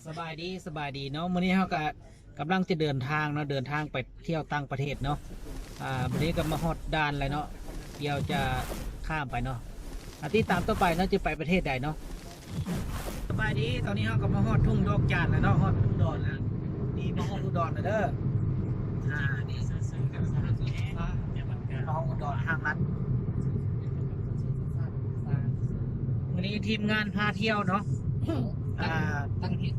สบายดีสบายดีเนาะมื้อนี้เราก็กำลังจะเดินทางเนาะเดินทางไปเที่ยวต่างประเทศเนาะวันนี้ก็มาฮอดด่านเลยเนาะเดี๋ยวจะข้ามไปเนาะที่ตามต่อไปเนาะจะไปประเทศใดเนาะสบายดีตอนนี้เราก็มาฮอดทุ่งดอกจานแล้วเนาะฮอดอุดรแล้วนี่มาฮอดอุดรแล้วเด้อนี่มาฮอดอุดรทางลัดวันนี้ทีมงานพาเที่ยวเนาะตั้งเห็น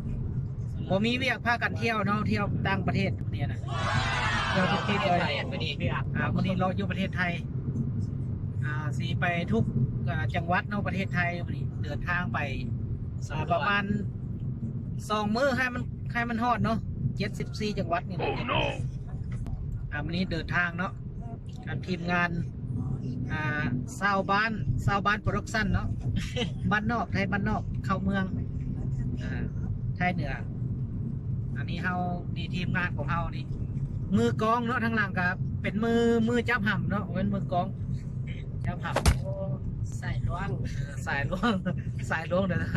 ผมมีเวียกพากันเที่ยวเนาะเที่ยวต่างประเทศเนี่ยนะเที่ยวทุกที่เลยวันนี้เราอยู่ประเทศไทยสีไปทุกจังหวัดเนาะประเทศไทยวันนี้เดินทางไปประมาณ2 มื้อให้มันฮอดเนาะ74 จังหวัดนี่นะวันนี้เดินทางเนาะกับทีมงานชาวบ้านโปรดักชั่นเนาะบ้านนอกไทยบ้านนอกเข้าเมืองไทยเหนืออันนี้เฮานี่ทีมงานของเฮานี่มือกองเนาะทั้งหลังกับเป็นมือจับห่ำเนาะเป็นมือกองจับห่ำสายล้วงเดี๋ยวนะ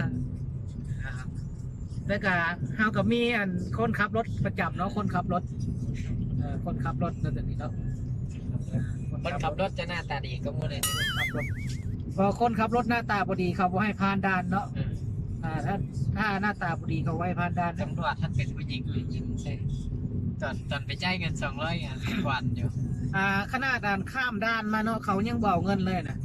แล้วก็เฮาก็มีคนขับรถประจำเนาะคนขับรถนั่นนี่เนาะคนขับรถจะหน้าตาดีก็มั่วเลยขับรถพอคนขับรถหน้าตาพอดีเขาให้ผ่านด่านเนาะถ้าหน้าตาพอดีเขาไว้ผ่านด่านตำรวจท่านเป็นผู้หญิงเลยยิ้มใช่ตอนไปจ่ายเงิน200วันอยู่ขนาดด่านข้ามด่านมาเนาะเขายังเบาเงินเลยนะ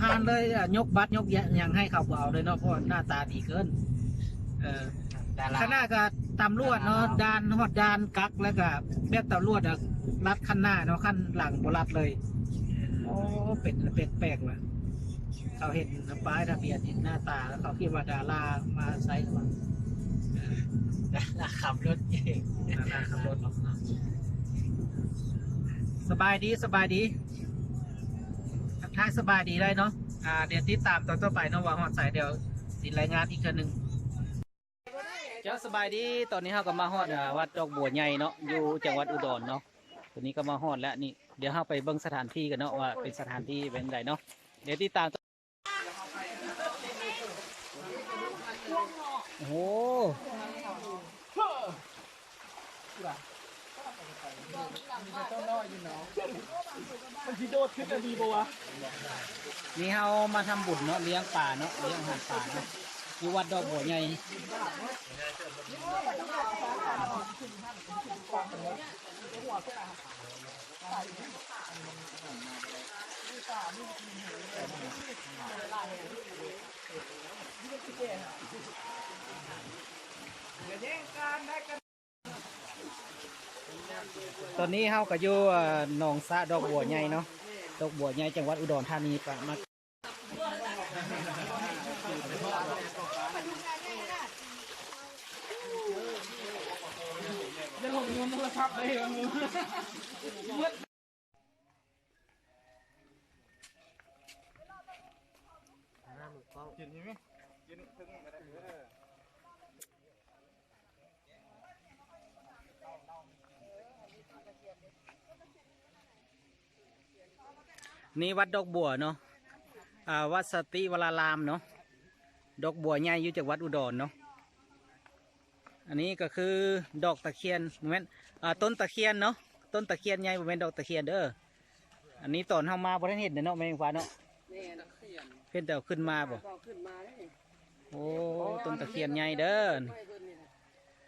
ผ่านเลยยกบัตรยกยังให้เขาเบาเลยเนาะเพราะหน้าตาดีเกินขนาดกับตำรวจเนาะด่านฮอดด่านกักแล้วก็แบบตำรวจรัดขั้นหน้าเนาะขั้นหลังบรัดเลยโอ้เป็นแปลกว่ะเขาเห็นป้ายทะเบียนเห็นหน้าตาแล้วเขาคิดว่าดารามาไซส์ว่าดาราขับรถเองดาราขับรถสบายดีทักทายสบายดีได้เนาะเดี๋ยวติดตามตอนต่อไปเนาะว่าฮอดสายเดี๋ยวสิรายงานอีกครั้งหนึ่งเจ้าสบายดีตอนนี้เราก็มาฮอดวัดดอกบัวใหญ่เนาะอยู่จังหวัดอุดรเนาะตัวนี้ก็มาฮอดแล้วนี่เดี๋ยวเราไปเบิ่งสถานที่กันเนาะว่าเป็นสถานที่เป็นไงเนาะเดี๋ยวติดตามโอ้โหนี่เรามาทำบุญเนาะเลี้ยงป่าเนาะเลี้ยงอาหารป่าเนาะอยู่วัดดอกบัวใหญ่ตอนนี้เฮาก็อยู่หนองสะดอกบัวใหญ่เนาะดอกบัวใหญ่จังหวัดอุดรธานีปะมาจะลงเงินโทรศัพท์เลยกินใช่ไหมกินถึงไม่ได้นี่วัดดอกบัวเนาะวัดสติวรารามเนาะดอกบัวใหญ่อยู่จากวัดอุดรเนาะอันนี้ก็คือดอกตะเคียนโมเมนต์ต้นตะเคียนเนาะต้นตะเคียนใหญ่โมเมนต์ดอกตะเคียนเด้ออันนี้ตอนเข้ามาบ่ได้เห็นเนาะแมงฟ้าเนาะเพิ่นแต่ขึ้นมาบ่โอ้ต้นตะเคียนใหญ่เด้อ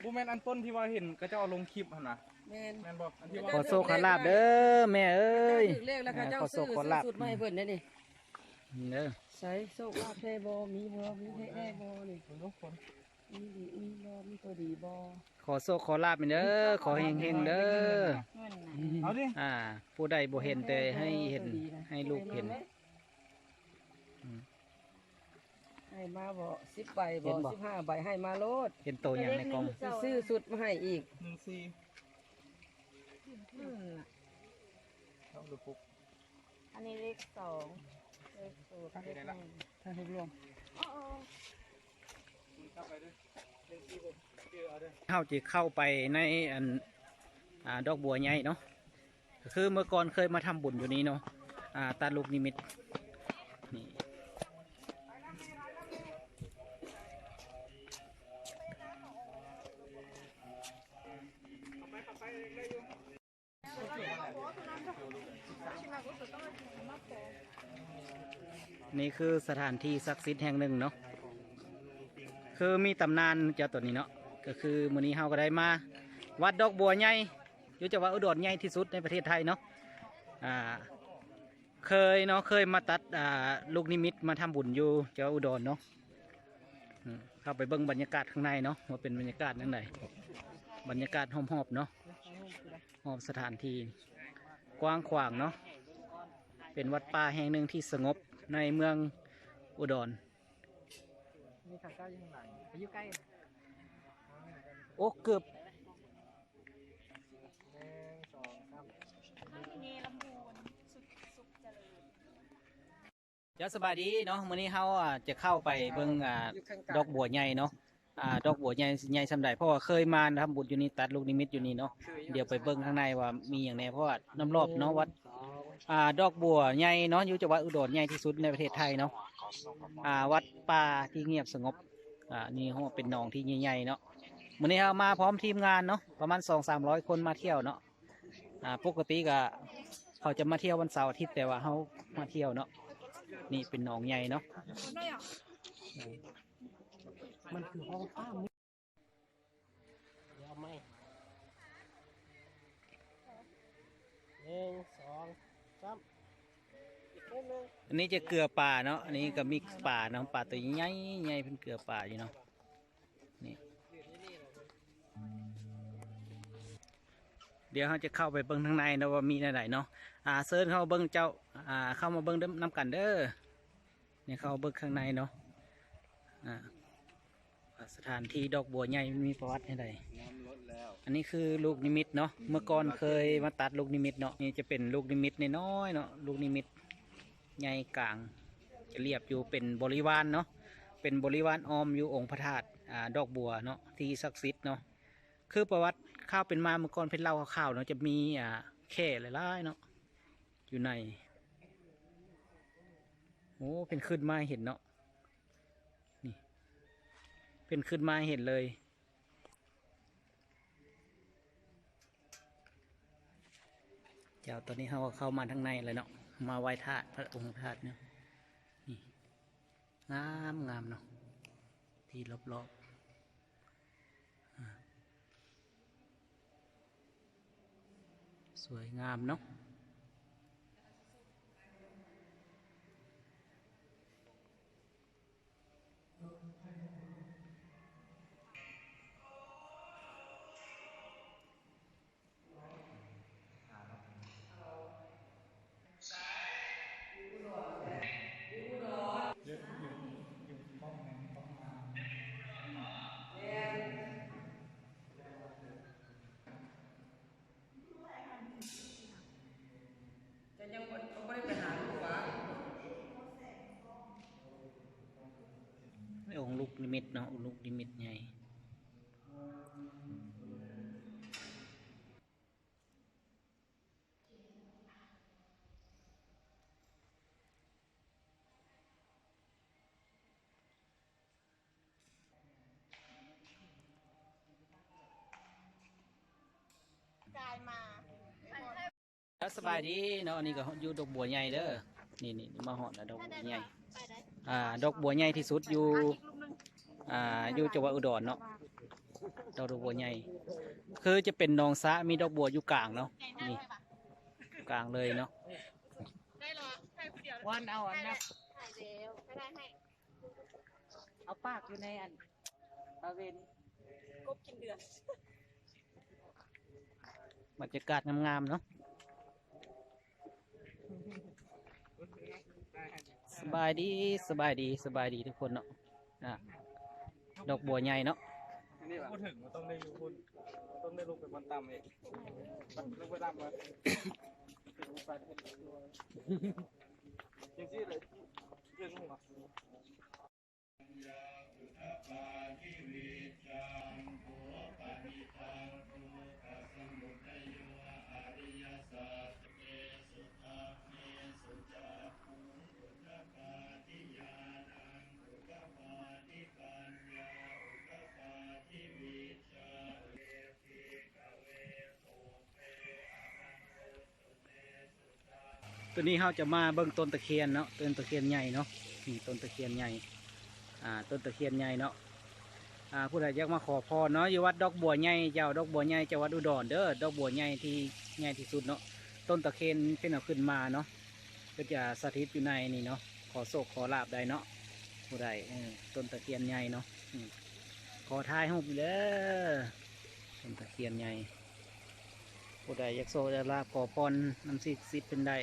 บูแมนอันต้นที่ว่าเห็นก็จะเอาลงคลิปหั่นน่ะแมนบอกขอโชคขอลาบเด้อแม่เอ้ยขอโชคขอลาบสุดไม่เพิ่นนี่เด้อใส่โชคลาภแท้บ่มีบ่มีแท้บ่นี่ทุกคนมีดีมีบ่มีตัวดีบ่ขอโชคขอลาบเด้อขอเฮงๆเด้อเอาดิผู้ใดบ่เห็นแต่ให้เห็นให้ลูกเห็นให้มาบ่10 ใบบ่15 ใบให้มาโลดเห็นโตอย่างในกล่องซื้อสุดมาให้อีกอันนี้เลข2เลข0เลข1ถ้าทุกรวมเข้าไปในดอกบัวใหญ่เนาะคือเมื่อก่อนเคยมาทำบุญอยู่นี้เนาะตาลูกนิมิตนี่ อ นี่คือสถานที่ศักดิ์สิทธิ์แห่งหนึ่งเนาะคือมีตำนานเจ้าตัวนี้เนาะก็คือมื้อนี้เฮาก็ได้มาวัดดอกบัวใหญ่อยู่จังหวัดอุดรใหญ่ที่สุดในประเทศไทยเนาะเคยมาตัดลูกนิมิตมาทำบุญอยู่จังหวัดอุดรเนาะเข้าไปเบิ่งบรรยากาศข้างในเนาะว่าเป็นบรรยากาศยังไงบรรยากาศหอมๆเนาะหอมสถานที่กว้างขวางเนาะเป็นวัดป่าแห่งหนึ่งที่สงบในเมืองอุดร มีข้างเก้าอยู่ข้างหลังไปอยู่ใกล้ โอ้เกือบ 1 2 3 นี่ลำพูนสุขเจริญ จะสบายดีเนาะมื้อนี้เฮาจะเข้าไปเบิ่งดอกบัวใหญ่เนาะดอกบัวใหญ่ใหญ่สำใดเพราะว่าเคยมาทำบุญอยู่นี่ตัดลูกนิมิตอยู่นี่เนาะเดี๋ยวไปเบิ่งข้างในว่ามีอย่างแน่เพราะว่าน้ำรอบเนาะวัดดอกบัวใหญ่เนาะอยู่จังหวัดอุดรใหญ่ที่สุดในประเทศไทยเนาะวัดป่าที่เงียบสงบนี่เขาเป็นหนองที่ใหญ่ๆเนาะมื้อนี้เรามาพร้อมทีมงานเนาะประมาณ 200-300 คนมาเที่ยวเนาะปกติก็เขาจะมาเที่ยววันเสาร์อาทิตย์แต่ว่าเขามาเที่ยวเนาะนี่เป็นหนองใหญ่เนาะมันคือห้องข้ามยาวไหม1 2 3อันนี้จะเกลือป่าเนาะอันนี้ก็มีป่าเนาะป่าตัวใหญ่ใหญ่เป็นเกลือป่าอยู่เนาะนี่เดี๋ยวเขาจะเข้าไปเบิ้งทางในนะว่ามีอะไรเนาะเซิร์ชเข้ามาเบิ้งเจ้าเข้ามาเบิ้งน้ำกันเด้อเนี่ยเข้ามาเบิ้งข้างในเนาะสถานที่ดอกบัวใหญ่มีประวัติอะไรอันนี้คือลูกนิมิตเนาะเมื่อก่อนเคยมาตัดลูกนิมิตเนาะนี่จะเป็นลูกนิมิตน้อยๆเนาะลูกนิมิตใหญ่กลางจะเรียบอยู่เป็นบริวารเนาะเป็นบริวารอ้อมอยู่องค์พระธาตุดอกบัวเนาะที่ศักดิ์สิทธิ์เนาะคือประวัติข้าวเป็นมาเมื่อก่อนเป็นเล่าข้าวเนาะจะมีแค่หลายๆเนาะอยู่ในโอ้เป็นขึ้นมาเห็นเนาะนี่เป็นขึ้นมาเห็นเลยเจ้าตอนนี้เขาเข้ามาทางในเลยเนาะมาไหว้ธาตุพระองค์ธาตุเนี่ยนี่งามเนาะที่รอบๆสวยงามเนาะองค์ลูกนิมิตเนาะองค์ลูกนิมิตใหญ่กายมา แล้วสบายดีเนาะอันนี้ก็อยู่ดอกบัวใหญ่เด้อนี่มาหอดดอกบัวใหญ่ดอกบัวใหญ่ที่สุดอยู่อยู่จังหวัดอุดรเนาะดอกบัวใหญ่คือจะเป็นหนองสระมีดอกบัวอยู่กลางเนาะนี่กลางเลยเนาะ ได้หรอให้คนเดียว วันเอาอันนับ ถ่ายเร็วไม่ได้ให้ เอาปากอยู่ในอันตะเวน กบกินเดือน บรรยากาศงามๆเนาะสบายดีทุกคนเนาะดอกบัวใหญ่เนาะ พูดถึงมันต้องได้อยู่พูดต้องได้ลงไปบนต่ำเองลงไปต่ำมาลงไปยังซี่เลยเรื่องหัว ตัวนี้เขาจะมาเบิ่งต้นตะเคียนเนาะต้นตะเคียนใหญ่เนาะ นี่ต้นตะเคียนใหญ่ต้นตะเคียนใหญ่เนาะผู้ใดอยากมาขอพรเนาะอยู่วัดดอกบัวใหญ่เจ้าดอกบัวใหญ่จังหวัดอุดรเด้อดอกบัวใหญ่ที่ใหญ่ที่สุดเนาะต้นตะเคียนเป็นเอาขึ้นมาเนาะก็จะสถิตอยู่ในนี่เนาะขอโศกขอลาบได้เนาะผู้ใดต้นตะเคียนใหญ่เนาะขอทายหุบเด้อต้นตะเคียนใหญ่ผู้ใดอยากโศกจะลาบขอพรน้ำซิดเป็นได้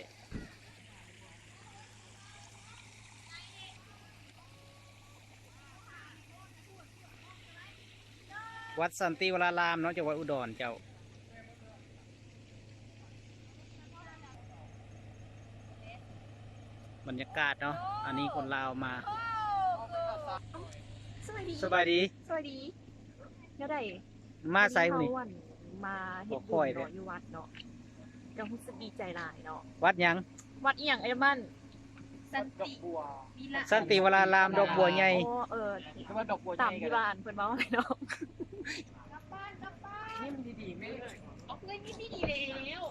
วัดสันติวรารามเนาะจังหวัดอุดรเจ้าบรรยากาศเนาะอันนี้คนลาวมา สวัสดี สบายดี สวัสดีเดี๋ยวได้ มาใส่บุนี่ วันมาเห็ด บ่ค่ บุ อย ญ เด้ เนาะอยู่วัดเนาะจะรู้สึกดีใจหลายเนาะ วัดหยัง วัดอีหยังไอ้บ้านสัน ดอก ติ บัว วิละ สันติวรารามดอกบัวใหญ่ โอ้หรือว่าดอกบัว ตาม ใหญ่ ที่ ก็ได้ บ้านเพิ่นว่าไงเนาะ นี่มันดีๆไม่เลย เอาเงินนี่ดีแล้ว